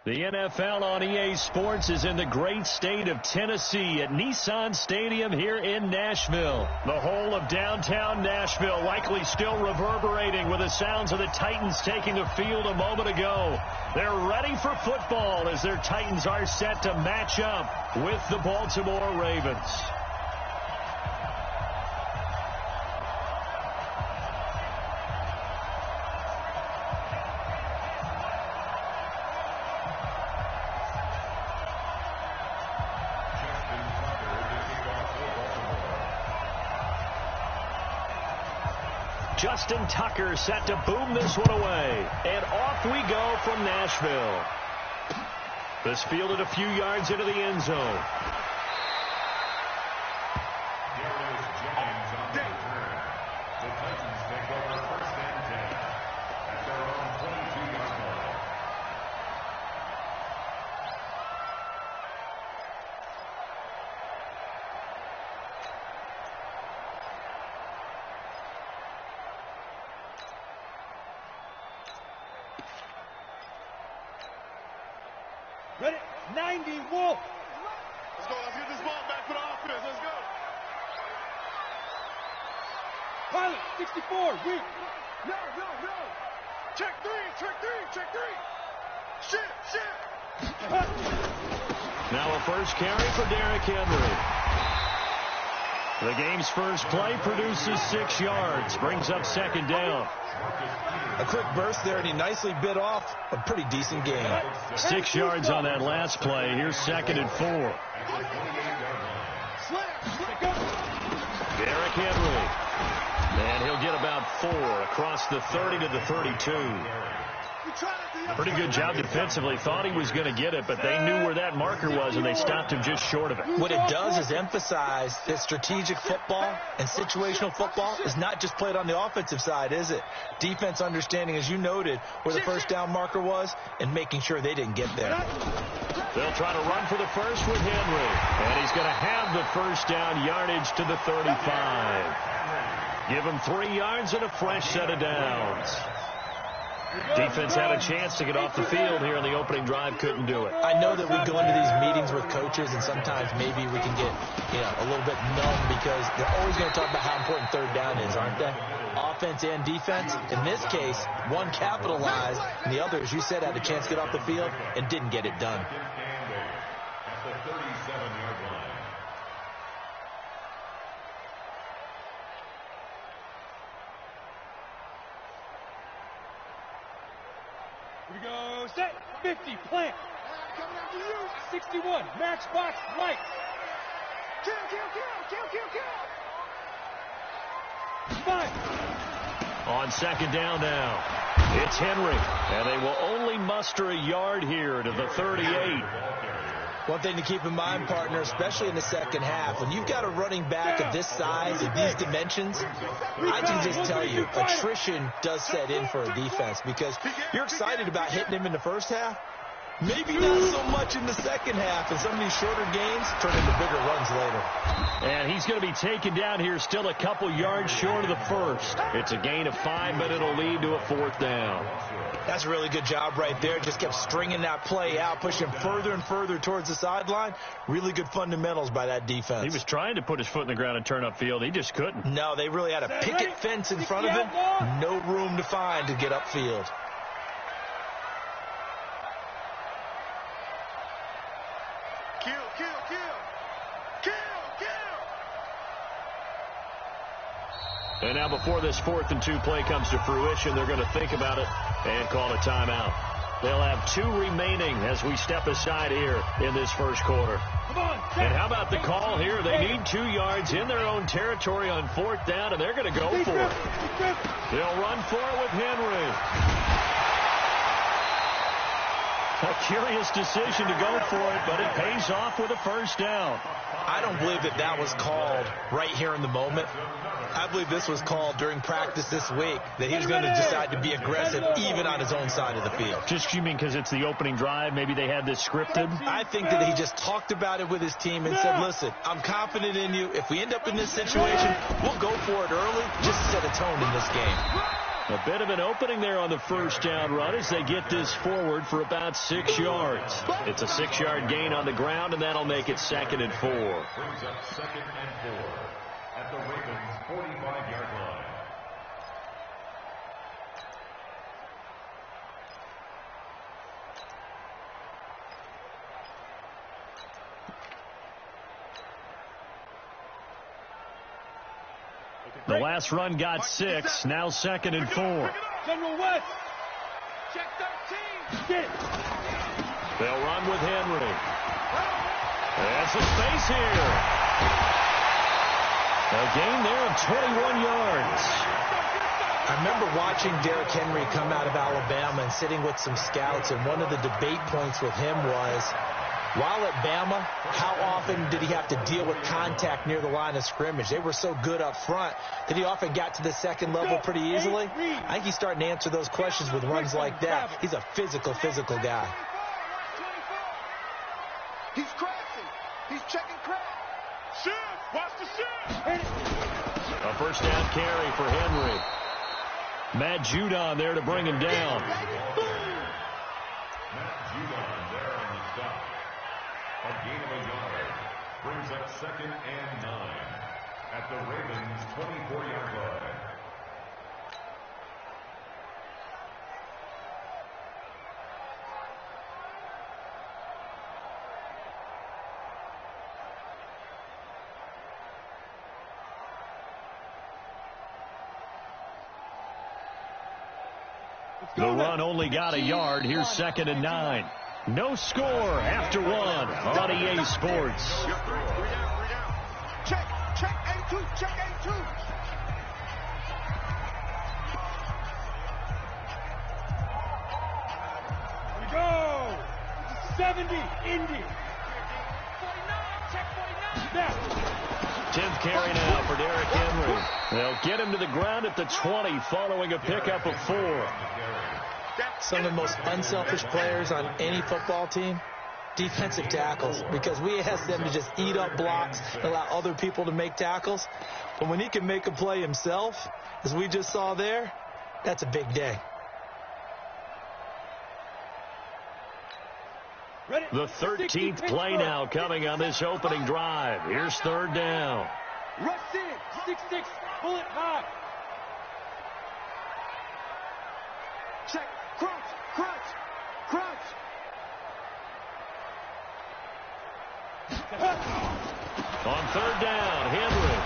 The NFL on EA Sports is in the great state of Tennessee at Nissan Stadium here in Nashville. The whole of downtown Nashville likely still reverberating with the sounds of the Titans taking the field a moment ago. They're ready for football as their Titans are set to match up with the Baltimore Ravens. Justin Tucker set to boom this one away. And off we go from Nashville. This fielded a few yards into the end zone. Ready? 90, Wolf. Let's go. Let's get this ball back for the offense. Let's go. Pilot, 64, weak. No. Check three. Shit. Now a first carry for Derrick Henry. The game's first play produces 6 yards, brings up second down. A quick burst there, and he nicely bit off a pretty decent gain. 6 yards on that last play. Here's second and 4. Derrick Henry. And he'll get about 4 across the 30 to the 32. Pretty good job defensively. Thought he was going to get it, but they knew where that marker was, and they stopped him just short of it. What it does is emphasize that strategic football and situational football is not just played on the offensive side, is it? Defense understanding, as you noted, where the first down marker was and making sure they didn't get there. They'll try to run for the first with Henry, and he's going to have the first down yardage to the 35. Give him 3 yards and a fresh set of downs. Defense had a chance to get off the field here in the opening drive, couldn't do it. I know that we go into these meetings with coaches, and sometimes maybe we can get, a little bit numb because they're always going to talk about how important third down is, aren't they? Offense and defense. In this case, one capitalized, and the other, as you said, had a chance to get off the field and didn't get it done. Here we go, set, 50, plant. 61, match box, right. Kill. 5. On second down now, it's Henry, and they will only muster a yard here to the 38. One thing to keep in mind, partner, especially in the second half, when you've got a running back of this size and these dimensions, I can just tell you, attrition does set in for a defense because you're excited about hitting him in the first half. Maybe not so much in the second half, and some of these shorter gains turn into bigger runs later. And he's going to be taken down here still a couple yards short of the first. It's a gain of 5, but it'll lead to a 4th down. That's a really good job right there. Just kept stringing that play out, pushing further and further towards the sideline. Really good fundamentals by that defense. He was trying to put his foot in the ground and turn upfield. He just couldn't. No, they really had a picket fence in front of him. No room to find to get upfield. And now before this 4th and 2 play comes to fruition, they're going to think about it and call a timeout. They'll have 2 remaining as we step aside here in this first quarter. And how about the call here? They need 2 yards in their own territory on 4th down, and they're going to go for it. They'll run for it with Henry. A curious decision to go for it, but it pays off with a first down. I don't believe that was called right here in the moment. I believe this was called during practice this week, that he was going to decide to be aggressive even on his own side of the field. Just, you mean because it's the opening drive? Maybe they had this scripted? I think that he just talked about it with his team and said, listen, I'm confident in you. If we end up in this situation, we'll go for it early just to set a tone in this game. A bit of an opening there on the first down run as they get this forward for about 6 yards. It's a 6-yard gain on the ground, and that'll make it 2nd and 4. Brings up 2nd and 4 at the Ravens' 45-yard line. The last run got 6. Now 2nd and 4. General West. Check 13. Get it. They'll run with Henry. There's some space here. A gain there of 21 yards. I remember watching Derrick Henry come out of Alabama and sitting with some scouts, and one of the debate points with him was, while at Bama, how often did he have to deal with contact near the line of scrimmage? They were so good up front that he often got to the second level pretty easily. I think he's starting to answer those questions with runs like that. He's a physical guy. He's crashing. He's checking crash. Shift. Watch the shift. A first down carry for Henry. Matt Judon there to bring him down. Matt Judon there on the stop. A gain of a yard. Brings up 2nd and 9 at the Ravens' 24-yard line. The run only got a yard. Here's 2nd and 9. No score after 1 on EA Sports. Three down. Check A2. Check A2. We go. 70. Indy. 49. Check 49. Now. 10th carry now for Derrick Henry. They'll get him to the ground at the 20 following a pickup of 4. Some of the most unselfish players on any football team, defensive tackles, because we ask them to just eat up blocks and allow other people to make tackles. But when he can make a play himself, as we just saw there, that's a big day. The 13th play now coming on this opening drive. Here's 3rd down. Rush in. 6-6. Pull it high. Check. Crunch. On 3rd down, Henry.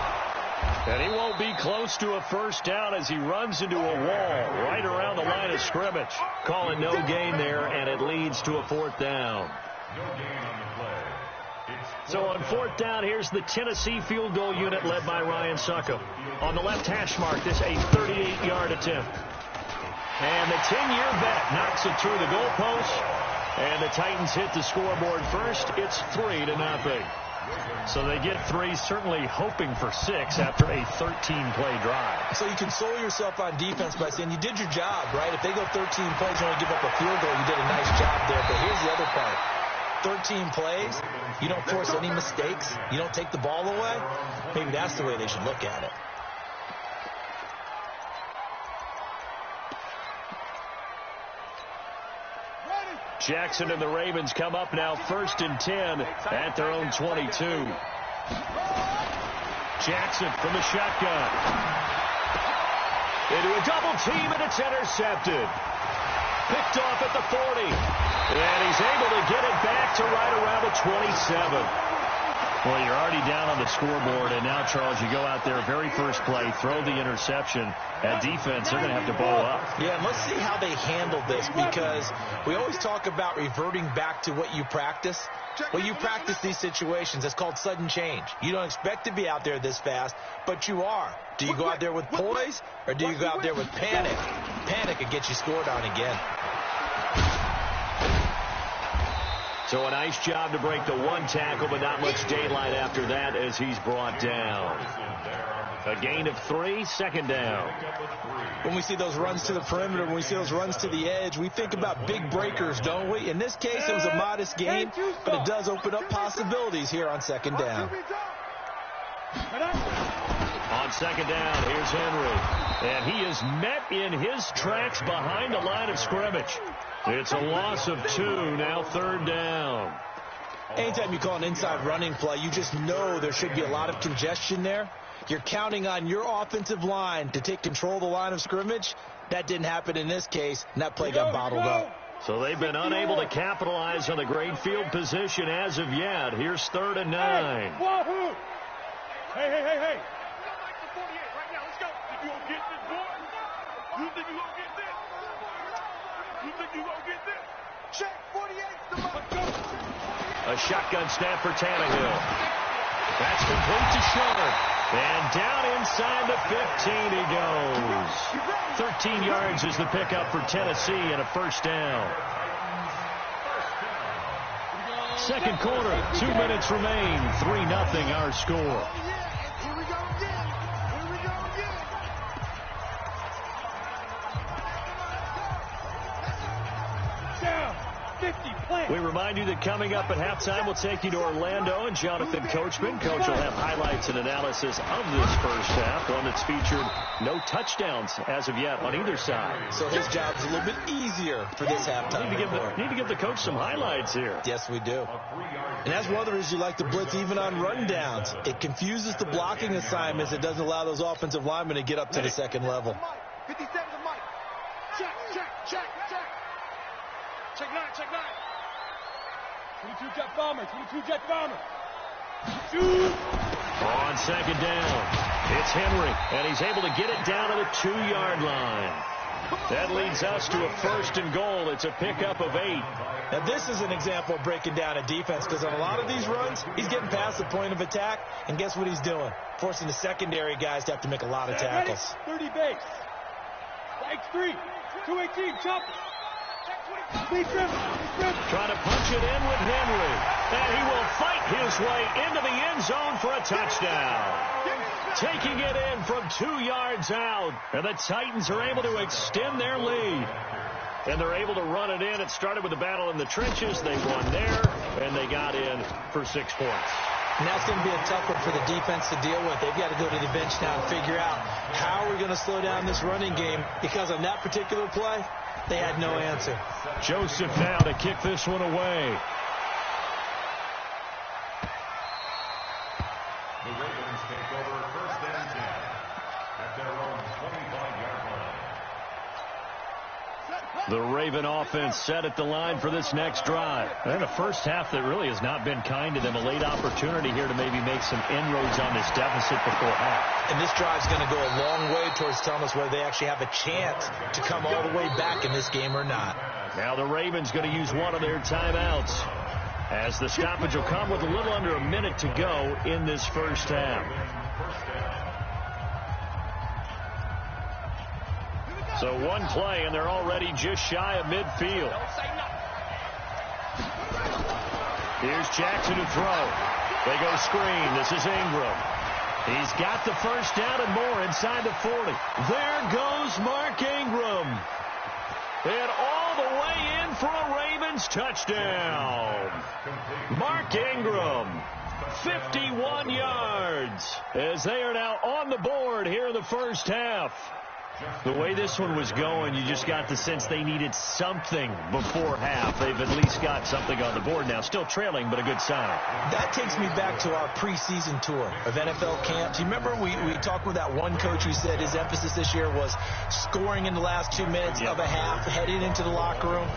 And he won't be close to a first down as he runs into a wall right around the line of scrimmage. Calling no gain there, and it leads to a 4th down. No gain on the play. So on 4th down, here's the Tennessee field goal unit led by Ryan Suckup. On the left hash mark, this a 38-yard attempt. And the 10-year vet knocks it through the goalpost. And the Titans hit the scoreboard first. It's 3-0. So they get 3, certainly hoping for 6 after a 13-play drive. So you console yourself on defense by saying you did your job, right? If they go 13 plays and only give up a field goal, you did a nice job there. But here's the other part. 13 plays, you don't force any mistakes, you don't take the ball away. Maybe that's the way they should look at it. Jackson and the Ravens come up now 1st and 10 at their own 22. Jackson from the shotgun. Into a double team, and it's intercepted. Picked off at the 40. And he's able to get it back to right around the 27. Well, you're already down on the scoreboard, and now, Charles, you go out there, very first play, throw the interception. At defense, they're going to have to bow up. Yeah, and let's see how they handle this, because we always talk about reverting back to what you practice. Well, you practice these situations. It's called sudden change. You don't expect to be out there this fast, but you are. Do you go out there with poise, or do you go out there with panic? Panic could get you scored on again. So a nice job to break the 1 tackle, but not much daylight after that as he's brought down. A gain of 3, 2nd down. When we see those runs to the perimeter, when we see those runs to the edge, we think about big breakers, don't we? In this case, it was a modest gain, but it does open up possibilities here on 2nd down. On second down. Here's Henry. And he is met in his tracks behind the line of scrimmage. It's a loss of 2, now third down. Anytime you call an inside running play, you just know there should be a lot of congestion there. You're counting on your offensive line to take control of the line of scrimmage. That didn't happen in this case, and that play got bottled up. So they've been unable to capitalize on the great field position as of yet. Here's 3rd and 9. Wahoo! Hey. Right now, let's go. You gonna get this, boy? You think you gonna get this? You think you gonna get this? Check 48's the mark. A shotgun snap for Tannehill. That's complete to Sharp. And down inside the 15 he goes. 13 yards is the pickup for Tennessee and a first down. Second quarter, 2 minutes remain. 3-0 our score. Here we go again. Down. 50 play. We remind you that coming up at halftime, we'll take you to Orlando and Jonathan Coachman. Coach will have highlights and analysis of this first half, one that's featured no touchdowns as of yet on either side. So his job's a little bit easier for this halftime. Need to give the coach some highlights here. Yes, we do. And that's one of the reasons you like the blitz even on rundowns. It confuses the blocking assignments. It doesn't allow those offensive linemen to get up to the second level. 57 to Mike. Check. Check 9. 22 jet bomber. Shoot. On second down, it's Henry, and he's able to get it down to the 2-yard line. That leads us to a 1st and goal. It's a pickup of 8. Now, this is an example of breaking down a defense, because on a lot of these runs, he's getting past the point of attack, and guess what he's doing? Forcing the secondary guys to have to make a lot of tackles. 30 base. X3. 218. Chop. Trying to punch it in with Henry. And he will fight his way into the end zone for a touchdown. Taking it in from 2 yards out. And the Titans are able to extend their lead. And they're able to run it in. It started with a battle in the trenches. They won there, and they got in for 6 points. And that's going to be a tough one for the defense to deal with. They've got to go to the bench now and figure out how are we going to slow down this running game, because on that particular play, they had no answer. Joseph now to kick this one away. The Ravens take over 1st and 10 at their own 25-yard line. The Raven offense set at the line for this next drive. And a first half that really has not been kind to them. A late opportunity here to maybe make some inroads on this deficit before half. And this drive's going to go a long way towards telling us whether they actually have a chance to come all the way back in this game or not. Now the Ravens going to use one of their timeouts, as the stoppage will come with a little under a minute to go in this first half. So one play, and they're already just shy of midfield. Here's Jackson to throw. They go screen. This is Ingram. He's got the first down and more inside the 40. There goes Mark Ingram. And all the way in for a Ravens touchdown. Mark Ingram, 51 yards, as they are now on the board here in the first half. The way this one was going, you just got the sense they needed something before half. They've at least got something on the board now. Still trailing, but a good sign. That takes me back to our preseason tour of NFL camps. You remember we talked with that one coach who said his emphasis this year was scoring in the last 2 minutes of a half, heading into the locker room.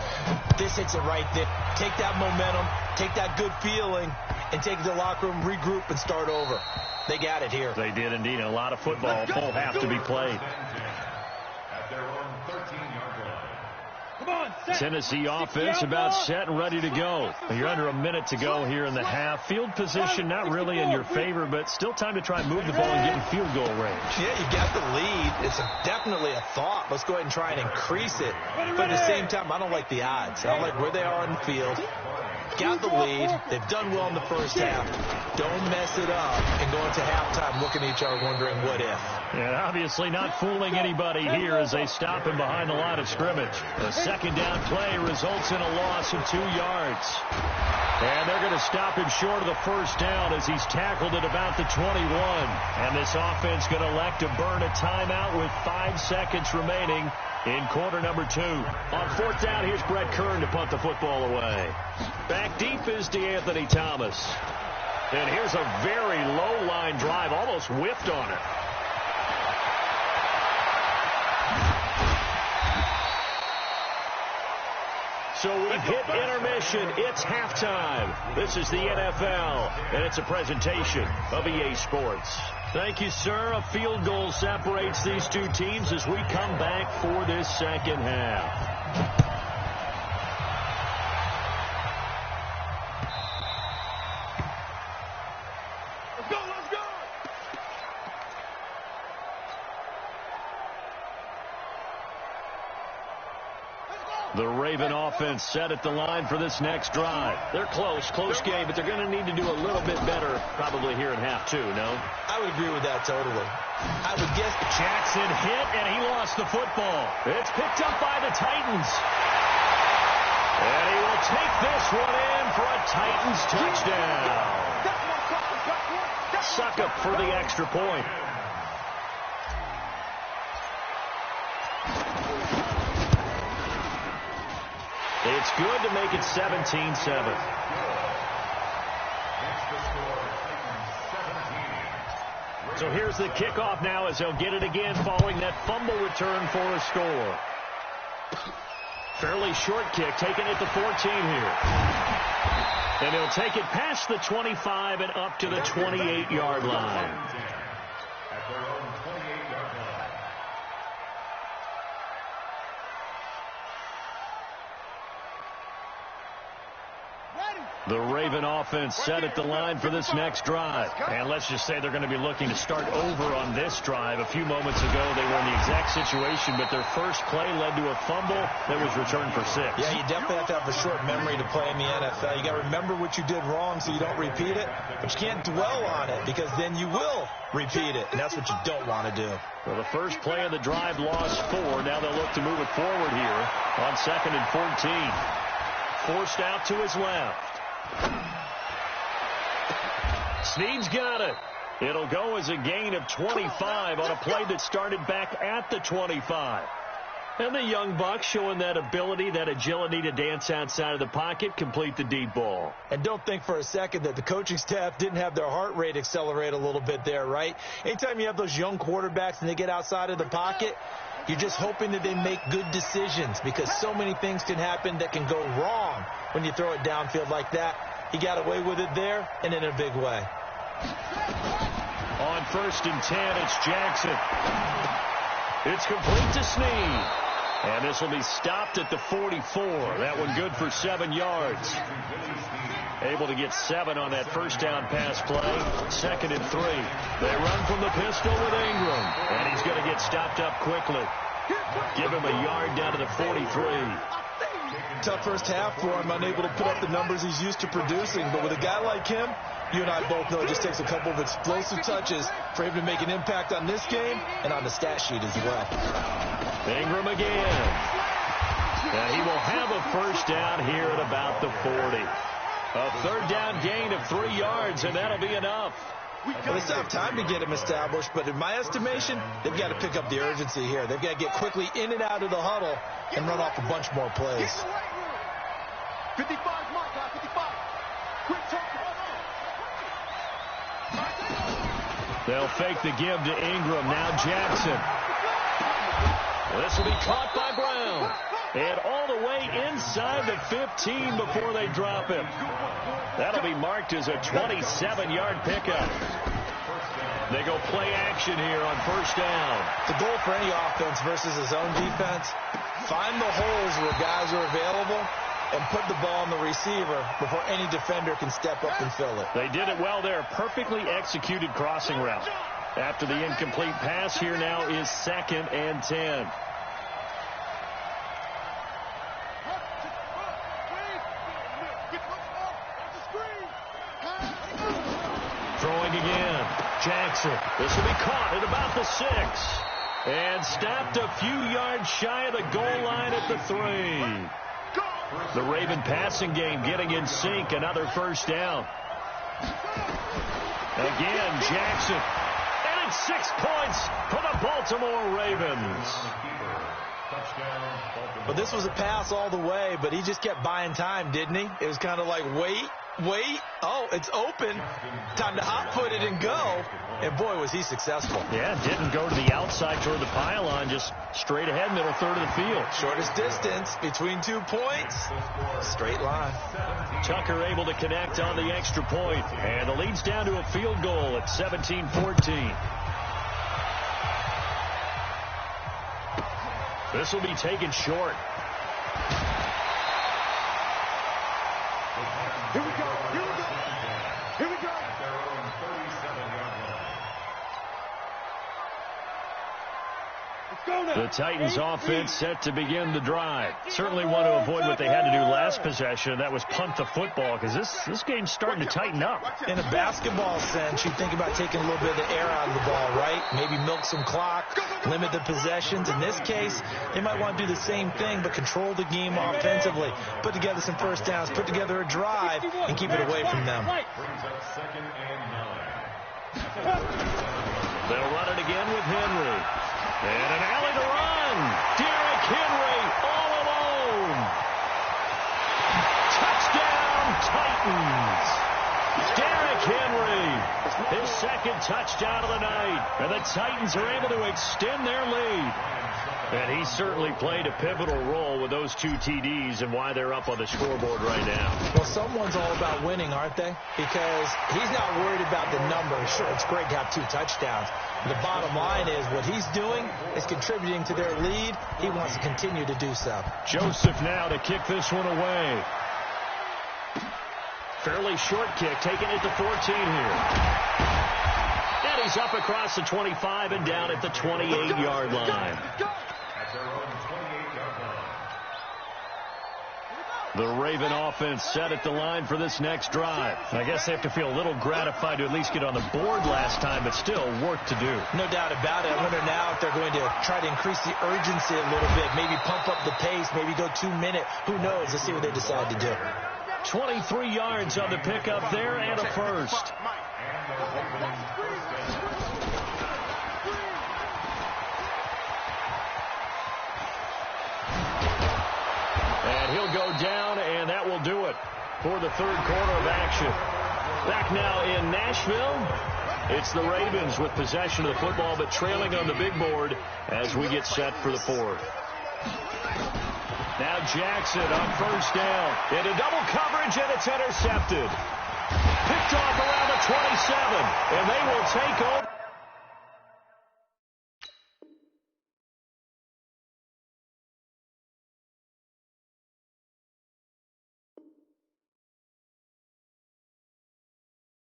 This hits it right there. Take that momentum, take that good feeling, and take it to the locker room, regroup, and start over. They got it here. They did indeed. A lot of football, full half to be played. Tennessee offense about set and ready to go. You're under a minute to go here in the half. Field position not really in your favor, but still time to try and move the ball and get in field goal range. Yeah, you got the lead. It's definitely a thought. Let's go ahead and try and increase it. But at the same time, I don't like the odds. I don't like where they are in the field. got the lead. They've done well in the first half. Don't mess it up and go into halftime looking at each other wondering what if. And obviously not fooling anybody here as they stop him behind the line of scrimmage. A second down play results in a loss of 2 yards. And they're going to stop him short of the first down as he's tackled at about the 21. And this offense going to elect to burn a timeout with 5 seconds remaining in quarter number 2. On fourth down, here's Brett Kern to punt the football away. Back deep is DeAnthony Thomas. And here's a very low line drive, almost whiffed on it. So we've hit intermission. It's halftime. This is the NFL, and it's a presentation of EA Sports. Thank you, sir. A field goal separates these two teams as we come back for this second half. The Raven offense set at the line for this next drive. They're close game, but they're going to need to do a little bit better probably here in half 2, no? I would agree with that totally. I would guess Jackson hit, and he lost the football. It's picked up by the Titans. And he will take this one in for a Titans touchdown. Suckup for the extra point. It's good to make it 17-7. So here's the kickoff now as they'll get it again following that fumble return for a score. Fairly short kick, taken at the 14 here. And he'll take it past the 25 and up to the 28-yard line. At their own 28-yard line. The Raven offense set at the line for this next drive. And let's just say they're going to be looking to start over on this drive. A few moments ago, they were in the exact situation, but their first play led to a fumble that was returned for 6. Yeah, you definitely have to have a short memory to play in the NFL. You got to remember what you did wrong so you don't repeat it, but you can't dwell on it because then you will repeat it, and that's what you don't want to do. Well, the first play of the drive lost 4. Now they'll look to move it forward here on 2nd and 14. Forced out to his left. Snead's got it. It'll go as a gain of 25 on a play that started back at the 25. And the young buck showing that ability, that agility to dance outside of the pocket, complete the deep ball. And don't think for a second that the coaching staff didn't have their heart rate accelerate a little bit there, right? Anytime you have those young quarterbacks and they get outside of the pocket, you're just hoping that they make good decisions because so many things can happen that can go wrong when you throw it downfield like that. He got away with it there and in a big way. On 1st and 10, it's Jackson. It's complete to Snead. And this will be stopped at the 44. That one good for 7 yards. Able to get 7 on that first down pass play. 2nd and 3. They run from the pistol with Ingram. And he's going to get stopped up quickly. Give him a yard down to the 43. Tough first half for him, unable to put up the numbers he's used to producing. But with a guy like him, you and I both know it just takes a couple of explosive touches for him to make an impact on this game and on the stat sheet as well. Ingram again. And he will have a first down here at about the 40. A 3rd down gain of 3 yards, and that'll be enough. Well, they still have time to get him established, but in my estimation, they've got to pick up the urgency here. They've got to get quickly in and out of the huddle and run off a bunch more plays. 55, mark, 55. Quick talk. They'll fake the give to Ingram. Now Jackson. This will be caught by Brown. And all the way inside the 15 before they drop him. That'll be marked as a 27-yard pickup. They go play action here on 1st down. The goal for any offense versus his own defense, find the holes where guys are available and put the ball on the receiver before any defender can step up and fill it. They did it well there. Perfectly executed crossing route. After the incomplete pass, here now is 2nd and 10. Jackson. This will be caught at about the 6. And stopped a few yards shy of the goal line at the 3. The Raven passing game getting in sync. Another first down. Again, Jackson. And it's 6 points for the Baltimore Ravens. Well, this was a pass all the way, but he just kept buying time, didn't he? It was kind of like, wait. Oh, it's open. Time to hot foot it and go. And, boy, was he successful. Yeah, didn't go to the outside toward the pylon, just straight ahead, middle third of the field. Shortest distance between 2 points. Straight line. Tucker able to connect on the extra point. And the lead's down to a field goal at 17-14. This will be taken short. Here we go. The Titans offense set to begin the drive. Certainly want to avoid what they had to do last possession. That was punt the football, because this game's starting to tighten up. In a basketball sense, you think about taking a little bit of the air out of the ball, right? Maybe milk some clock, limit the possessions. In this case, they might want to do the same thing, but control the game offensively. Put together some first downs, put together a drive, and keep it away from them. They'll run it again with Henry. And an alley to run. Derrick Henry all alone. Touchdown, Titans. Derrick Henry, his second touchdown of the night. And the Titans are able to extend their lead. And he certainly played a pivotal role with those 2 TDs and why they're up on the scoreboard right now. Well, someone's all about winning, aren't they? Because he's not worried about the numbers. Sure, it's great to have 2 touchdowns. The bottom line is what he's doing is contributing to their lead. He wants to continue to do so. Joseph now to kick this one away. Fairly short kick, taking it to 14 here. And he's up across the 25 and down at the 28-yard line. The Raven offense set at the line for this next drive. I guess they have to feel a little gratified to at least get on the board last time, but still work to do. No doubt about it. I wonder now if they're going to try to increase the urgency a little bit, maybe pump up the pace, maybe go 2 minute. Who knows? Let's see what they decide to do. 23 yards on the pickup there and a first. And he'll go down, and that will do it for the third quarter of action. Back now in Nashville, it's the Ravens with possession of the football, but trailing on the big board as we get set for the fourth. Now Jackson on first down. Into double coverage, and it's intercepted. Picked off around the 27, and they will take over.